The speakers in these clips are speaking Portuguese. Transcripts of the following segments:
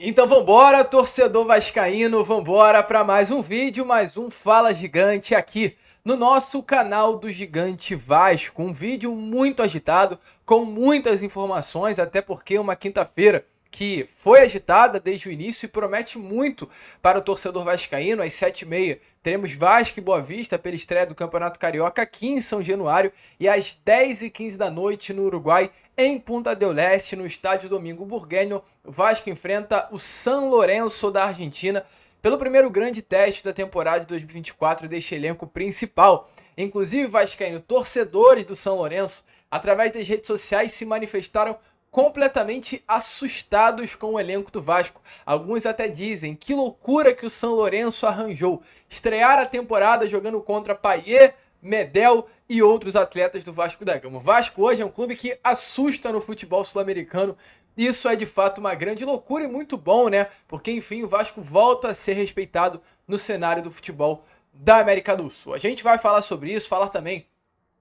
Então vambora, torcedor vascaíno, vambora para mais um vídeo, mais um Fala Gigante aqui no nosso canal do Gigante Vasco. Um vídeo muito agitado, com muitas informações, até porque uma quinta-feira que foi agitada desde o início e promete muito para o torcedor vascaíno. Às 7h30 teremos Vasco e Boa Vista pela estreia do Campeonato Carioca aqui em São Januário e às 10h15 da noite no Uruguai, em Punta del Este, no estádio Domingo Burgueño, o Vasco enfrenta o San Lorenzo da Argentina pelo primeiro grande teste da temporada de 2024 deste elenco principal. Inclusive, vascaíno, torcedores do San Lorenzo, através das redes sociais, se manifestaram completamente assustados com o elenco do Vasco. Alguns até dizem que loucura que o San Lorenzo arranjou. Estrear a temporada jogando contra Payet, Medel e outros atletas do Vasco da Gama. O Vasco hoje é um clube que assusta no futebol sul-americano. Isso é de fato uma grande loucura e muito bom, né? Porque enfim o Vasco volta a ser respeitado no cenário do futebol da América do Sul. A gente vai falar sobre isso, falar também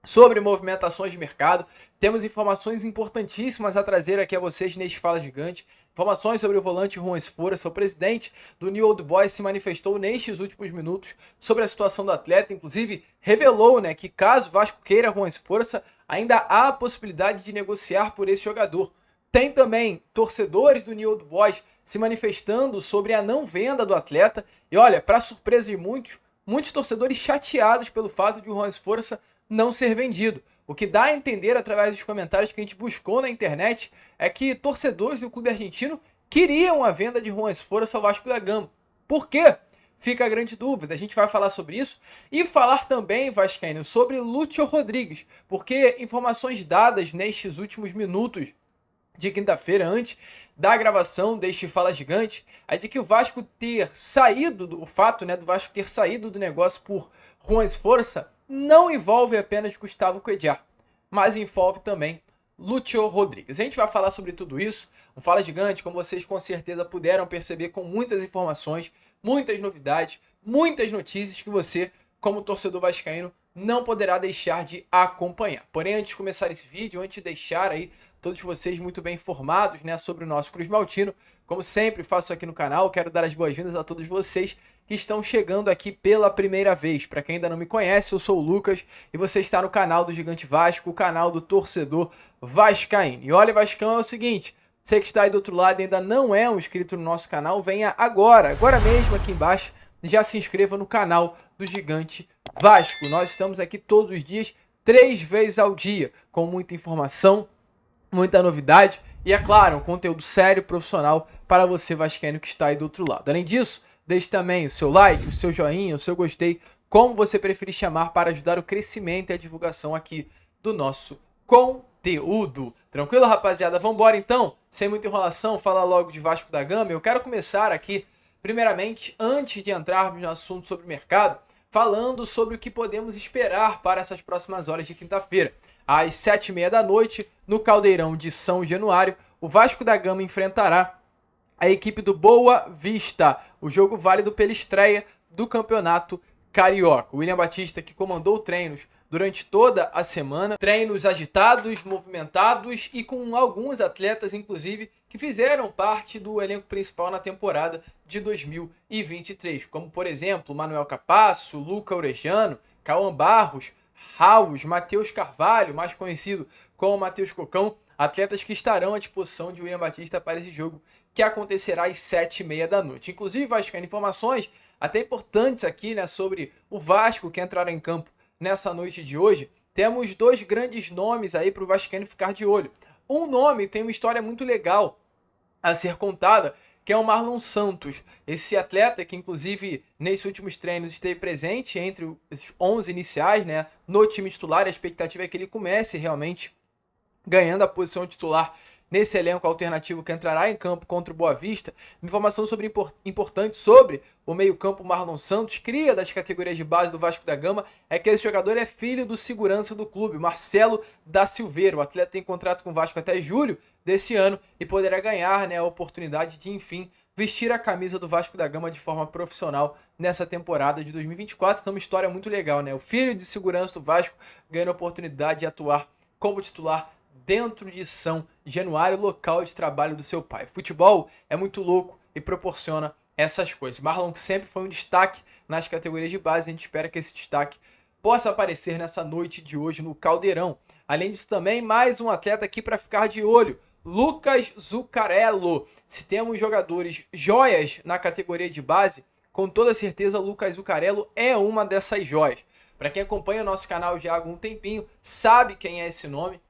sobre movimentações de mercado. Temos informações importantíssimas a trazer aqui a vocês neste Fala Gigante. Informações sobre o volante Juan Esforça. O presidente do New Old Boys se manifestou nestes últimos minutos sobre a situação do atleta. Inclusive, revelou, que caso o Vasco queira Juan Esforça, ainda há a possibilidade de negociar por esse jogador. Tem também torcedores do New Old Boys se manifestando sobre a não venda do atleta. E olha, para surpresa de muitos torcedores chateados pelo fato de o Juan Esforça não ser vendido. O que dá a entender através dos comentários que a gente buscou na internet é que torcedores do clube argentino queriam a venda de Juan Esforça ao Vasco da Gama. Por quê? Fica a grande dúvida. A gente vai falar sobre isso e falar também, vascaíno, sobre Lúcio Rodrigues, porque informações dadas nestes últimos minutos de quinta-feira, antes da gravação deste Fala Gigante, é de que o Vasco ter saído, do Vasco ter saído do negócio por Juan Esforça não envolve apenas Gustavo Cuéllar, mas envolve também Lúcio Rodrigues. A gente vai falar sobre tudo isso, um Fala Gigante, como vocês com certeza puderam perceber, com muitas informações, muitas novidades, muitas notícias que você, como torcedor vascaíno, não poderá deixar de acompanhar. Porém, antes de começar esse vídeo, antes de deixar aí todos vocês muito bem informados, sobre o nosso Cruz Maltino, como sempre faço aqui no canal, quero dar as boas-vindas a todos vocês que estão chegando aqui pela primeira vez. Para quem ainda não me conhece, eu sou o Lucas e você está no canal do Gigante Vasco, o canal do torcedor vascaíno. E olha, Vascão, é o seguinte, você que está aí do outro lado e ainda não é um inscrito no nosso canal, venha agora mesmo aqui embaixo, já se inscreva no canal do Gigante Vasco. Nós estamos aqui todos os dias, 3 vezes ao dia, com muita informação, muita novidade e, é claro, um conteúdo sério, profissional para você vascaíno que está aí do outro lado. Além disso, deixe também o seu like, o seu joinha, o seu gostei, como você preferir chamar, para ajudar o crescimento e a divulgação aqui do nosso conteúdo. Tranquilo, rapaziada? Vambora então? Sem muita enrolação, falar logo de Vasco da Gama. Eu quero começar aqui, primeiramente, antes de entrarmos no assunto sobre o mercado, falando sobre o que podemos esperar para essas próximas horas de quinta-feira. Às 7h30 da noite, no Caldeirão de São Januário, o Vasco da Gama enfrentará a equipe do Boa Vista. O jogo válido pela estreia do Campeonato Carioca. O William Batista, que comandou treinos durante toda a semana, treinos agitados, movimentados e com alguns atletas, inclusive, que fizeram parte do elenco principal na temporada de 2023, como, por exemplo, Manuel Capasso, Luca Orejano, Cauã Barros, Raus, Matheus Carvalho, mais conhecido como Matheus Cocão, atletas que estarão à disposição de William Batista para esse jogo que acontecerá às 7h30 da noite. Inclusive, Vascaíno, informações até importantes aqui, sobre o Vasco que entrará em campo nessa noite de hoje. Temos 2 grandes nomes aí para o Vascaíno ficar de olho. Um nome tem uma história muito legal a ser contada, que é o Marlon Santos. Esse atleta que, inclusive, nesses últimos treinos esteve presente entre os 11 iniciais, no time titular. A expectativa é que ele comece realmente ganhando a posição titular nesse elenco alternativo que entrará em campo contra o Boa Vista. Informação importante sobre o meio-campo Marlon Santos, cria das categorias de base do Vasco da Gama, é que esse jogador é filho do segurança do clube, Marcelo da Silveira. O atleta tem contrato com o Vasco até julho desse ano e poderá ganhar, a oportunidade de, enfim, vestir a camisa do Vasco da Gama de forma profissional nessa temporada de 2024. Então, uma história muito legal, O filho de segurança do Vasco ganhando a oportunidade de atuar como titular dentro de São Januário, local de trabalho do seu pai. Futebol é muito louco e proporciona essas coisas. Marlon sempre foi um destaque nas categorias de base, a gente espera que esse destaque possa aparecer nessa noite de hoje no Caldeirão. Além disso também, mais um atleta aqui para ficar de olho, Lucas Zuccarello. Se temos jogadores joias na categoria de base, com toda certeza Lucas Zuccarello é uma dessas joias. Para quem acompanha o nosso canal já há algum tempinho, sabe quem é esse nome.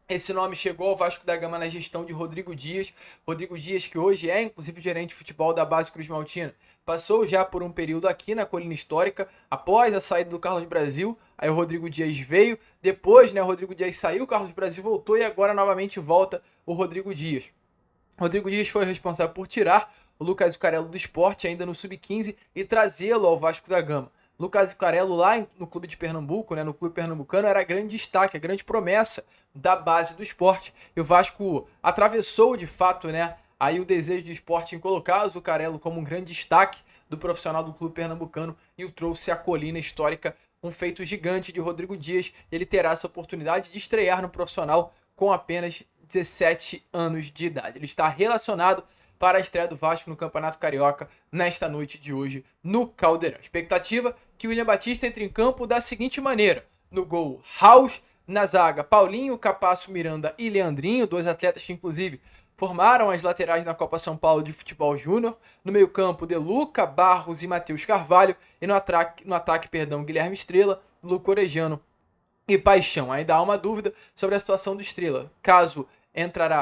Esse nome chegou ao Vasco da Gama na gestão de Rodrigo Dias. Rodrigo Dias, que hoje é inclusive gerente de futebol da base Cruz Maltina, passou já por um período aqui na Colina Histórica, após a saída do Carlos Brasil. Aí o Rodrigo Dias veio, depois o Rodrigo Dias saiu, o Carlos Brasil voltou e agora novamente volta o Rodrigo Dias. Rodrigo Dias foi responsável por tirar o Lucas Zuccarello do Sport ainda no Sub-15 e trazê-lo ao Vasco da Gama. Lucas Zuccarello lá no clube de Pernambuco, no clube pernambucano, era grande destaque, a grande promessa da base do Sport. E o Vasco atravessou de fato aí o desejo do Sport em colocar o Zuccarello como um grande destaque do profissional do clube pernambucano e o trouxe à Colina Histórica, um feito gigante de Rodrigo Dias. Ele terá essa oportunidade de estrear no profissional com apenas 17 anos de idade. Ele está relacionado para a estreia do Vasco no Campeonato Carioca nesta noite de hoje no Caldeirão. Expectativa que o William Batista entre em campo da seguinte maneira: no gol, House; na zaga, Paulinho, Capasso, Miranda e Leandrinho, dois atletas que inclusive formaram as laterais na Copa São Paulo de Futebol Júnior. No meio-campo, De Luca, Barros e Matheus Carvalho. E no ataque, Guilherme Estrela, Luco Orejano e Paixão. Ainda há uma dúvida sobre a situação do Estrela.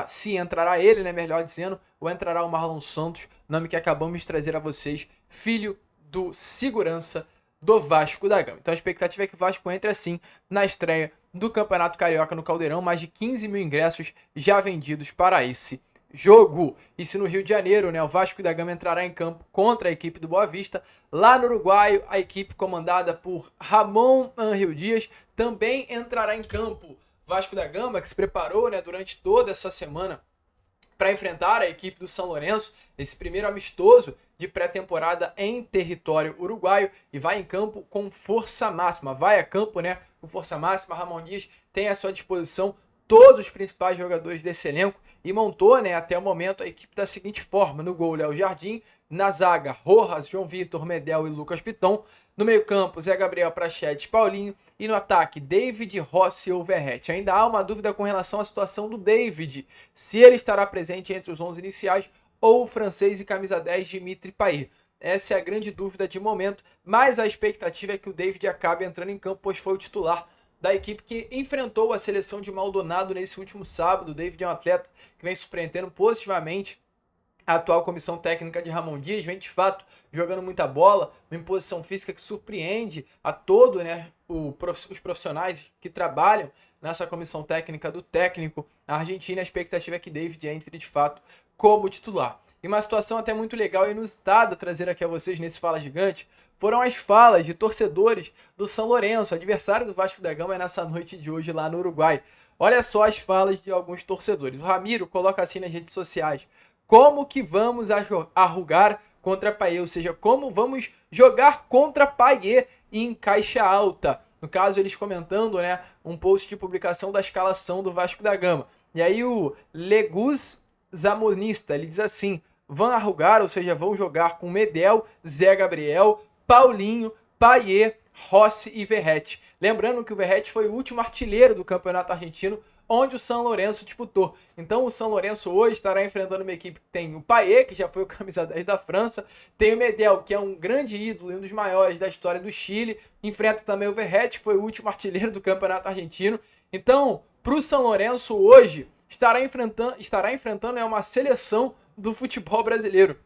Se entrará ele, melhor dizendo, ou entrará o Marlon Santos, nome que acabamos de trazer a vocês, filho do segurança do Vasco da Gama. Então a expectativa é que o Vasco entre assim na estreia do Campeonato Carioca no Caldeirão, mais de 15 mil ingressos já vendidos para esse jogo. E se no Rio de Janeiro, o Vasco da Gama entrará em campo contra a equipe do Boa Vista, lá no Uruguai, a equipe comandada por Ramon Ángel Dias também entrará em campo. Vasco da Gama, que se preparou durante toda essa semana para enfrentar a equipe do São Lourenço, esse primeiro amistoso de pré-temporada em território uruguaio, e vai em campo com força máxima. Vai a campo com força máxima. Ramon Dias tem à sua disposição todos os principais jogadores desse elenco e montou até o momento a equipe da seguinte forma: no gol, Léo Jardim; na zaga, Rojas, João Vitor, Medel e Lucas Piton; no meio campo, Zé Gabriel, Prachetes, Paulinho; e no ataque, David, Rossi ou Verrete. Ainda há uma dúvida com relação à situação do David, se ele estará presente entre os 11 iniciais ou o francês e camisa 10 Dimitri Payet. Essa é a grande dúvida de momento, mas a expectativa é que o David acabe entrando em campo, pois foi o titular da equipe que enfrentou a seleção de Maldonado nesse último sábado. O David é um atleta que vem surpreendendo positivamente a atual comissão técnica de Ramon Dias, vem de fato jogando muita bola, uma imposição física que surpreende a todo os profissionais que trabalham nessa comissão técnica do técnico argentino. A expectativa é que David entre de fato como titular. E uma situação até muito legal e inusitada trazer aqui a vocês nesse Fala Gigante foram as falas de torcedores do São Lourenço, adversário do Vasco da Gama nessa noite de hoje lá no Uruguai. Olha só as falas de alguns torcedores. O Ramiro coloca assim nas redes sociais: como que vamos arrugar contra Payet? Ou seja, como vamos jogar contra Payet em caixa alta? No caso, eles comentando um post de publicação da escalação do Vasco da Gama. E aí o Legus Zamonista, ele diz assim: vão arrugar, ou seja, vão jogar com Medel, Zé Gabriel, Paulinho, Payet, Rossi e Verrete. Lembrando que o Verrete foi o último artilheiro do Campeonato Argentino, onde o São Lourenço disputou. Então o São Lourenço hoje estará enfrentando uma equipe que tem o Payet, que já foi o camisa 10 da França, tem o Medel, que é um grande ídolo e um dos maiores da história do Chile, enfrenta também o Verrete, que foi o último artilheiro do Campeonato Argentino. Então, para o São Lourenço hoje, estará enfrentando uma seleção do futebol brasileiro.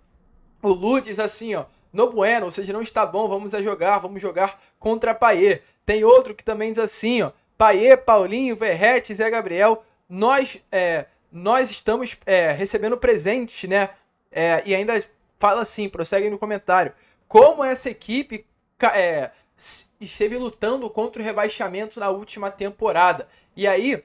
O Lu diz assim, no bueno, ou seja, não está bom, vamos jogar contra Payet. Tem outro que também diz assim, Payet, Paulinho, Verrete, Zé Gabriel, nós estamos recebendo presentes, e ainda fala assim, prossegue no comentário: como essa equipe esteve lutando contra o rebaixamento na última temporada. E aí,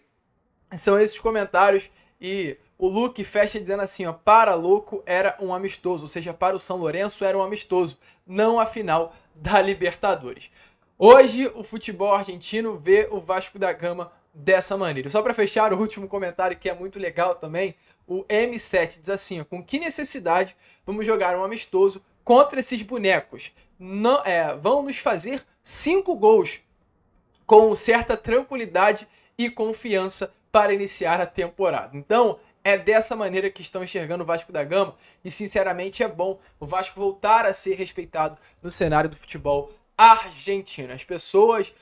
são esses comentários, e o Luke fecha dizendo assim, para Louco era um amistoso, ou seja, para o São Lourenço era um amistoso, não a final da Libertadores. Hoje, o futebol argentino vê o Vasco da Gama dessa maneira. Só para fechar, o último comentário que é muito legal também, o M7 diz assim: com que necessidade vamos jogar um amistoso contra esses bonecos. Não, vão nos fazer 5 gols com certa tranquilidade e confiança para iniciar a temporada. Então, é dessa maneira que estão enxergando o Vasco da Gama e, sinceramente, é bom o Vasco voltar a ser respeitado no cenário do futebol argentino. As pessoas,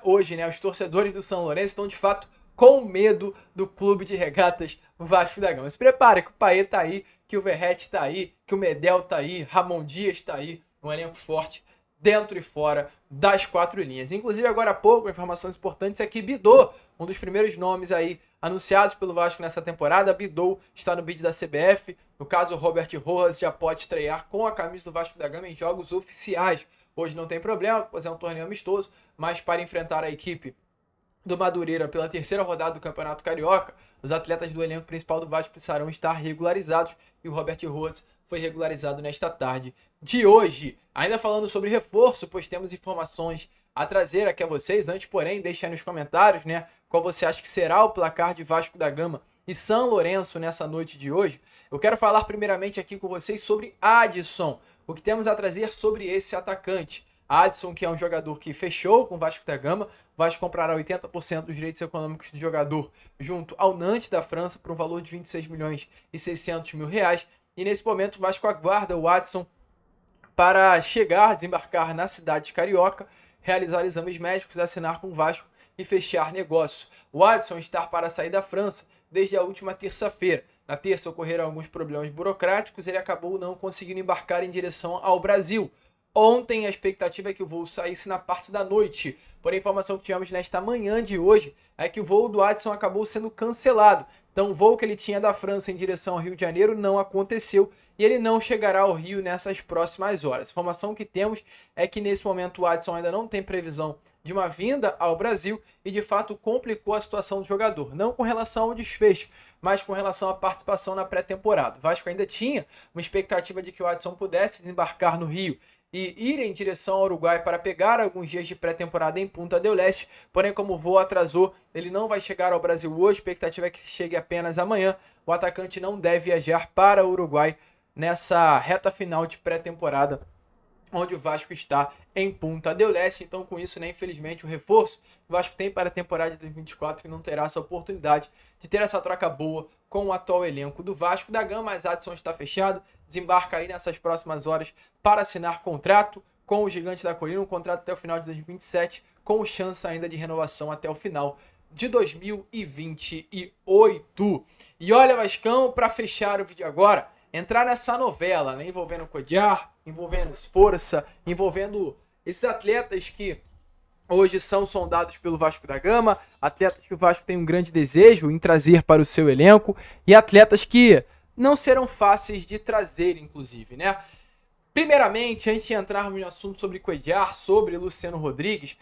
hoje, né, os torcedores do São Lourenço estão, de fato, com medo do clube de regatas Vasco da Gama. Se prepare que o Paê tá aí, que o Verratti tá aí, que o Medel tá aí, Ramon Dias tá aí, um elenco forte dentro e fora das 4 linhas. Inclusive, agora há pouco, informações importantes é que Bidô, um dos primeiros nomes aí anunciados pelo Vasco nessa temporada, Bidô está no bid da CBF. No caso, o Robert Rojas já pode estrear com a camisa do Vasco da Gama em jogos oficiais. Hoje não tem problema, pois é um torneio amistoso, mas para enfrentar a equipe do Madureira pela 3ª rodada do Campeonato Carioca, os atletas do elenco principal do Vasco precisarão estar regularizados e o Robert Rojas foi regularizado nesta tarde de hoje. Ainda falando sobre reforço, pois temos informações a trazer aqui a vocês. Antes, porém, deixe aí nos comentários, né, qual você acha que será o placar de Vasco da Gama e São Lourenço nessa noite de hoje. Eu quero falar primeiramente aqui com vocês sobre Adson, o que temos a trazer sobre esse atacante. Adson, que é um jogador que fechou com o Vasco da Gama, o Vasco comprará 80% dos direitos econômicos do jogador junto ao Nantes da França por um valor de 26 milhões e 600 mil reais. E nesse momento o Vasco aguarda o Adson para chegar, desembarcar na cidade de Carioca, realizar exames médicos, assinar com o Vasco e fechar negócio. O Adson está para sair da França desde a última terça-feira. Na terça ocorreram alguns problemas burocráticos e ele acabou não conseguindo embarcar em direção ao Brasil. Ontem a expectativa é que o voo saísse na parte da noite, porém a informação que tivemos nesta manhã de hoje é que o voo do Adson acabou sendo cancelado. Então o voo que ele tinha da França em direção ao Rio de Janeiro não aconteceu e ele não chegará ao Rio nessas próximas horas. A informação que temos é que nesse momento o Adson ainda não tem previsão de uma vinda ao Brasil e de fato complicou a situação do jogador, não com relação ao desfecho, mas com relação à participação na pré-temporada. O Vasco ainda tinha uma expectativa de que o Adson pudesse desembarcar no Rio e ir em direção ao Uruguai para pegar alguns dias de pré-temporada em Punta del Este, porém como o voo atrasou, ele não vai chegar ao Brasil hoje, a expectativa é que chegue apenas amanhã. O atacante não deve viajar para o Uruguai nessa reta final de pré-temporada, onde o Vasco está em Punta del Este. Então com isso, né, infelizmente, o reforço que o Vasco tem para a temporada de 2024 que não terá essa oportunidade de ter essa troca boa com o atual elenco do Vasco da Gama. Mas Adson está fechado, desembarca aí nessas próximas horas para assinar contrato com o Gigante da Colina, um contrato até o final de 2027, com chance ainda de renovação até o final de 2028. E olha, Vascão, para fechar o vídeo agora, entrar nessa novela, né, envolvendo o Cuéllar, envolvendo Sforza, envolvendo esses atletas que hoje são sondados pelo Vasco da Gama, atletas que o Vasco tem um grande desejo em trazer para o seu elenco e atletas que não serão fáceis de trazer, inclusive, né? Primeiramente, antes de entrarmos no assunto sobre Cuéllar, sobre Luciano Rodrigues,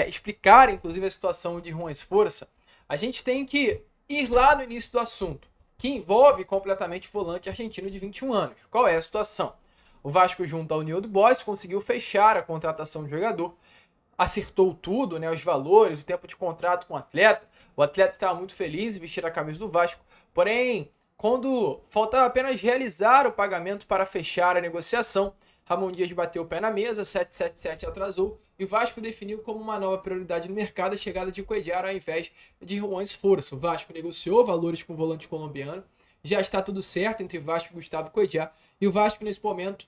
explicar, inclusive, a situação de Juan Sforza, a gente tem que ir lá no início do assunto, que envolve completamente o volante argentino de 21 anos. Qual é a situação? O Vasco, junto ao Newell's Old Boys, conseguiu fechar a contratação do jogador, acertou tudo, né, os valores, o tempo de contrato com o atleta. O atleta estava muito feliz em vestir a camisa do Vasco, porém, quando faltava apenas realizar o pagamento para fechar a negociação, Ramon Dias bateu o pé na mesa, 777 atrasou, e o Vasco definiu como uma nova prioridade no mercado a chegada de Cuéllar ao invés de Juan Sforza. O Vasco negociou valores com o volante colombiano, já está tudo certo entre Vasco e Gustavo Cuéllar, e o Vasco nesse momento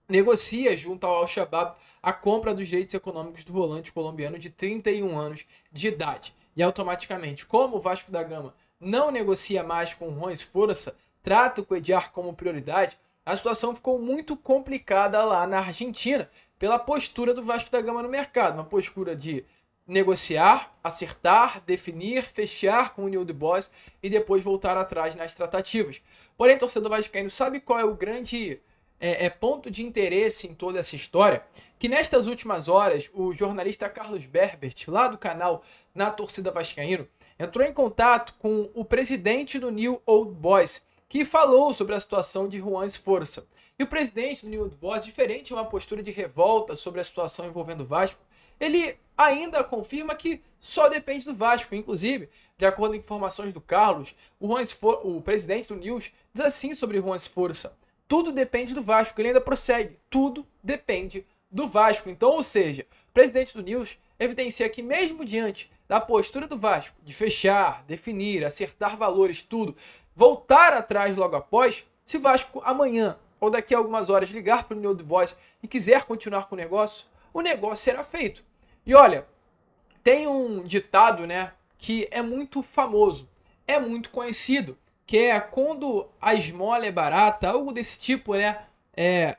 negocia junto ao Al-Shabaab a compra dos direitos econômicos do volante colombiano de 31 anos de idade. E automaticamente, como o Vasco da Gama não negocia mais com o Juan Sforza, trata o Cuéllar como prioridade, a situação ficou muito complicada lá na Argentina, pela postura do Vasco da Gama no mercado, uma postura de negociar, acertar, definir, fechar com o Newell's Old Boys e depois voltar atrás nas tratativas. Porém, torcedor vascaíno, sabe qual é o grande ponto de interesse em toda essa história? Que nestas últimas horas, o jornalista Carlos Berbert, lá do canal Na Torcida Vascaíno, entrou em contato com o presidente do Newell's Old Boys, que falou sobre a situação de Juan Sforza. E o presidente do Newell's Old Boys, diferente de uma postura de revolta sobre a situação envolvendo o Vasco, ele ainda confirma que só depende do Vasco. Inclusive, de acordo com informações do Carlos, o presidente do Newell's diz assim sobre Juan Sforza: tudo depende do Vasco. Ele ainda prossegue, tudo depende do Vasco. Então, ou seja, o presidente do News evidencia que mesmo diante da postura do Vasco de fechar, definir, acertar valores, tudo, voltar atrás logo após, se o Vasco amanhã ou daqui a algumas horas ligar para o New Old Boys e quiser continuar com o negócio será feito. E olha, tem um ditado, né, que é muito famoso, é muito conhecido, que é quando a esmola é barata, algo desse tipo, né,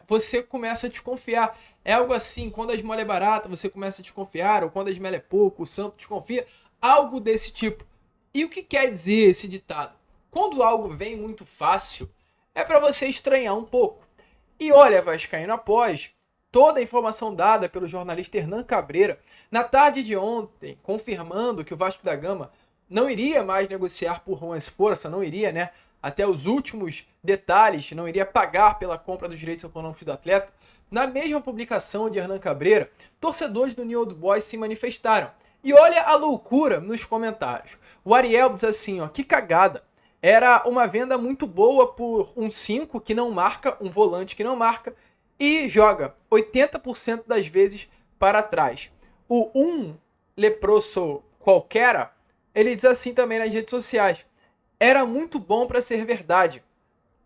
você começa a desconfiar. É algo assim, quando a esmola é barata, você começa a desconfiar, ou quando a esmola é pouco, o santo desconfia, algo desse tipo. E o que quer dizer esse ditado? Quando algo vem muito fácil, é para você estranhar um pouco. E olha, vascaíno, após toda a informação dada pelo jornalista Hernan Cabreira, na tarde de ontem, confirmando que o Vasco da Gama não iria mais negociar por Juan Esforça, não iria, né, até os últimos detalhes, não iria pagar pela compra dos direitos econômicos do atleta, na mesma publicação de Hernan Cabreira, torcedores do New Old Boys se manifestaram. E olha a loucura nos comentários. O Ariel diz assim, ó, que cagada. Era uma venda muito boa por um 5 que não marca, um volante que não marca, e joga 80% das vezes para trás. O leproso qualquer, ele diz assim também nas redes sociais. Era muito bom para ser verdade.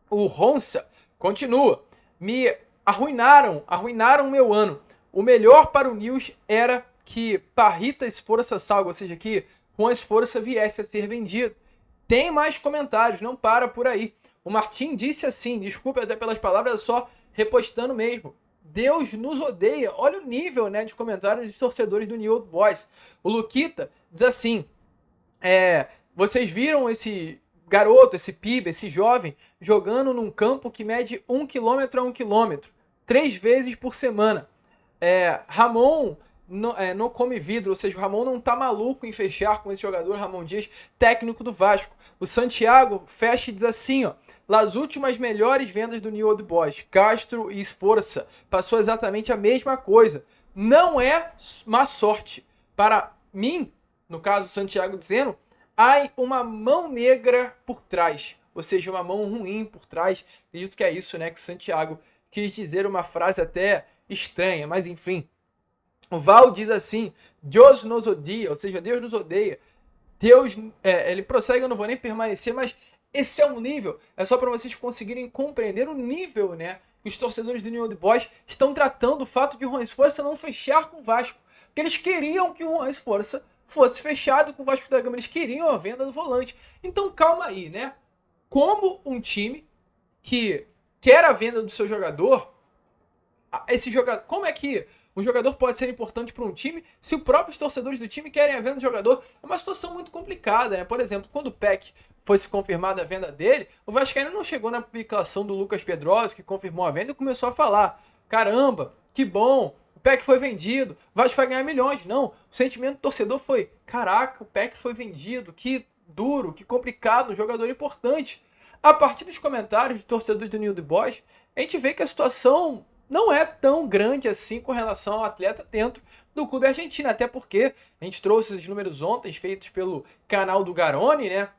O Ronça continua. Me arruinaram meu ano. O melhor para o News era que Parrita Esforça salga, ou seja, que Juan Esforça viesse a ser vendido. Tem mais comentários, não para por aí. O Martim disse assim, desculpe até pelas palavras, só repostando mesmo. Deus nos odeia. Olha o nível, né, de comentários dos torcedores do New Old Boys. O Luquita diz assim, vocês viram esse garoto, esse pibe, esse jovem, jogando num campo que mede 1 km a 1 km, 3 vezes por semana. Ramon não come vidro, ou seja, o Ramon não tá maluco em fechar com esse jogador, Ramon Dias, técnico do Vasco. O Santiago fecha e diz assim, ó, nas últimas melhores vendas do New Old Boys, Castro e Esforça, passou exatamente a mesma coisa. Não é má sorte. Para mim, no caso Santiago dizendo, há uma mão negra por trás, ou seja, uma mão ruim por trás. Acredito que é isso, né, que o Santiago quis dizer, uma frase até estranha, mas enfim. O Val diz assim, Deus nos odia, ou seja, Deus nos odeia. Deus, ele prossegue, eu não vou nem permanecer, mas esse é um nível, é só para vocês conseguirem compreender o nível, né, que os torcedores do New Old Boys estão tratando o fato de o Juan Esforça não fechar com o Vasco, porque eles queriam que o Juan Esforça fosse fechado com o Vasco da Gama, eles queriam a venda do volante. Então calma aí, né? Como um time que quer a venda do seu jogador, como é que um jogador pode ser importante para um time se os próprios torcedores do time querem a venda do jogador? É uma situação muito complicada, né? Por exemplo, quando o Peck foi se confirmada a venda dele, o Vascaíno não chegou na publicação do Lucas Pedrosa, que confirmou a venda, e começou a falar, caramba, que bom, o Peck foi vendido, o Vasco vai ganhar milhões. Não, o sentimento do torcedor foi, caraca, o Peck foi vendido, que duro, que complicado, um jogador importante. A partir dos comentários de torcedores do New Old Boys, a gente vê que a situação não é tão grande assim com relação ao atleta dentro do clube argentino, até porque a gente trouxe os números ontem feitos pelo canal do Garoni, né,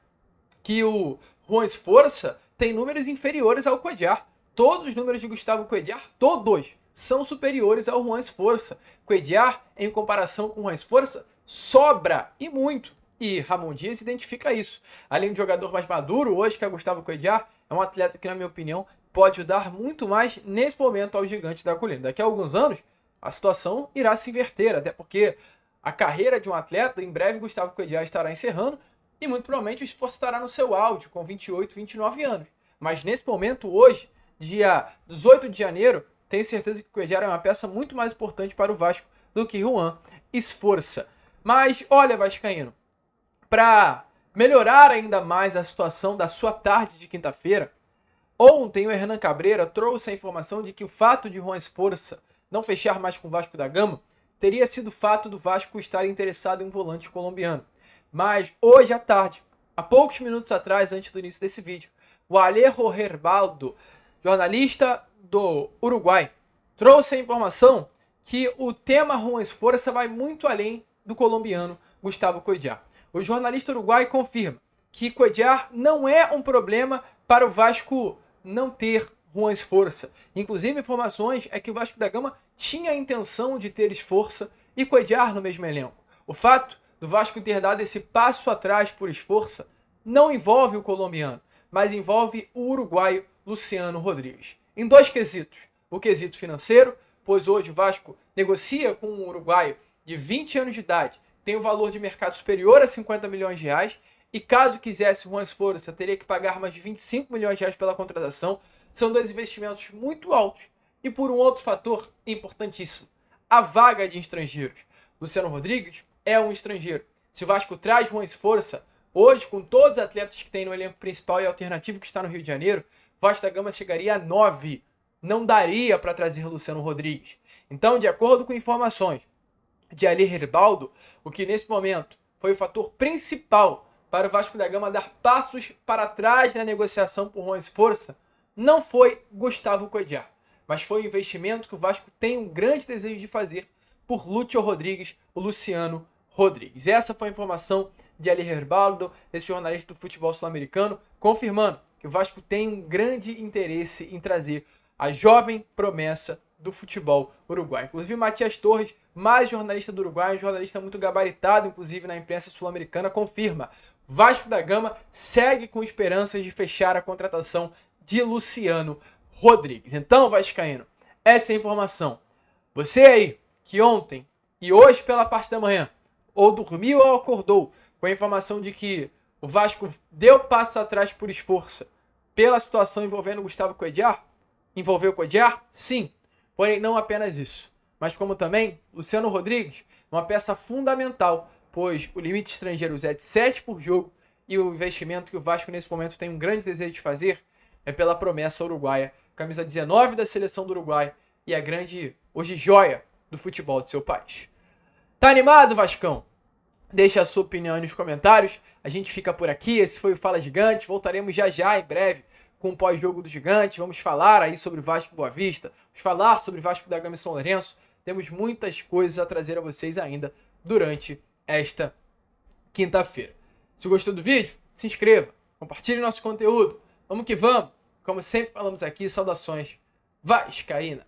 que o Juan Esforça tem números inferiores ao Cuéllar. Todos os números de Gustavo Cuéllar, todos, são superiores ao Juan Esforça. Cuéllar, em comparação com o Juan Esforça, sobra e muito. E Ramon Dias identifica isso. Além de jogador mais maduro, hoje que é Gustavo Cuéllar, é um atleta que, na minha opinião, pode ajudar muito mais nesse momento ao Gigante da Colina. Daqui a alguns anos, a situação irá se inverter, até porque a carreira de um atleta, em breve Gustavo Cuéllar estará encerrando e muito provavelmente o Esforço estará no seu auge, com 28, 29 anos. Mas nesse momento, hoje, dia 18 de janeiro, tenho certeza que o Cuéllar é uma peça muito mais importante para o Vasco do que Juan Esforça. Mas olha, vascaíno, para melhorar ainda mais a situação da sua tarde de quinta-feira, ontem o Hernan Cabreira trouxe a informação de que o fato de Juan Esforça não fechar mais com o Vasco da Gama teria sido o fato do Vasco estar interessado em um volante colombiano. Mas hoje à tarde, há poucos minutos atrás, antes do início desse vídeo, o Alejo Herbaldo, jornalista do Uruguai, trouxe a informação que o tema Juan Esforça vai muito além do colombiano Gustavo Cuéllar. O jornalista uruguai confirma que Cuéllar não é um problema para o Vasco não ter Juan Esforça. Inclusive, informações é que o Vasco da Gama tinha a intenção de ter Esforça e Cuéllar no mesmo elenco. O fato do Vasco ter dado esse passo atrás por Esforça não envolve o colombiano, mas envolve o uruguaio Luciano Rodrigues. Em dois quesitos. O quesito financeiro, pois hoje o Vasco negocia com um uruguaio de 20 anos de idade, tem um valor de mercado superior a 50 milhões de reais, e caso quisesse o Juan Esforça, teria que pagar mais de 25 milhões de reais pela contratação. São dois investimentos muito altos. E por um outro fator importantíssimo, a vaga de estrangeiros. Luciano Rodrigues é um estrangeiro. Se o Vasco traz Juan Esforça, hoje, com todos os atletas que tem no elenco principal e alternativo que está no Rio de Janeiro, o Vasco da Gama chegaria a 9. Não daria para trazer Luciano Rodrigues. Então, de acordo com informações de Ali Herbaldo, o que nesse momento foi o fator principal para o Vasco da Gama dar passos para trás na negociação por Juan Esforça, não foi Gustavo Cuéllar, mas foi o investimento que o Vasco tem um grande desejo de fazer por Lúcio Rodrigues, o Luciano Rodrigues. Essa foi a informação de Ali Herbaldo, esse jornalista do futebol sul-americano, confirmando que o Vasco tem um grande interesse em trazer a jovem promessa do futebol uruguaio. Inclusive, Matias Torres, mais jornalista do Uruguai, um jornalista muito gabaritado, inclusive na imprensa sul-americana, confirma: Vasco da Gama segue com esperanças de fechar a contratação de Luciano Rodrigues. Então, vascaíno, essa é a informação. Você aí, que ontem e hoje pela parte da manhã, ou dormiu ou acordou com a informação de que o Vasco deu passo atrás por Esforça pela situação envolvendo Gustavo Cuéllar, envolveu Cuéllar? Sim. Porém, não apenas isso, mas como também Luciano Rodrigues, uma peça fundamental, pois o limite estrangeiros é de 7 por jogo e o investimento que o Vasco nesse momento tem um grande desejo de fazer é pela promessa uruguaia, camisa 19 da seleção do Uruguai e a grande, hoje, joia do futebol de seu país. Tá animado, Vascão? Deixa a sua opinião aí nos comentários. A gente fica por aqui. Esse foi o Fala Gigante. Voltaremos já em breve com o pós-jogo do Gigante. Vamos falar aí sobre o Vasco Boa Vista. Vamos falar sobre o Vasco da Gama e São Lourenço. Temos muitas coisas a trazer a vocês ainda durante esta quinta-feira. Se gostou do vídeo, se inscreva, compartilhe nosso conteúdo. Vamos que vamos. Como sempre falamos aqui, saudações vascaínas.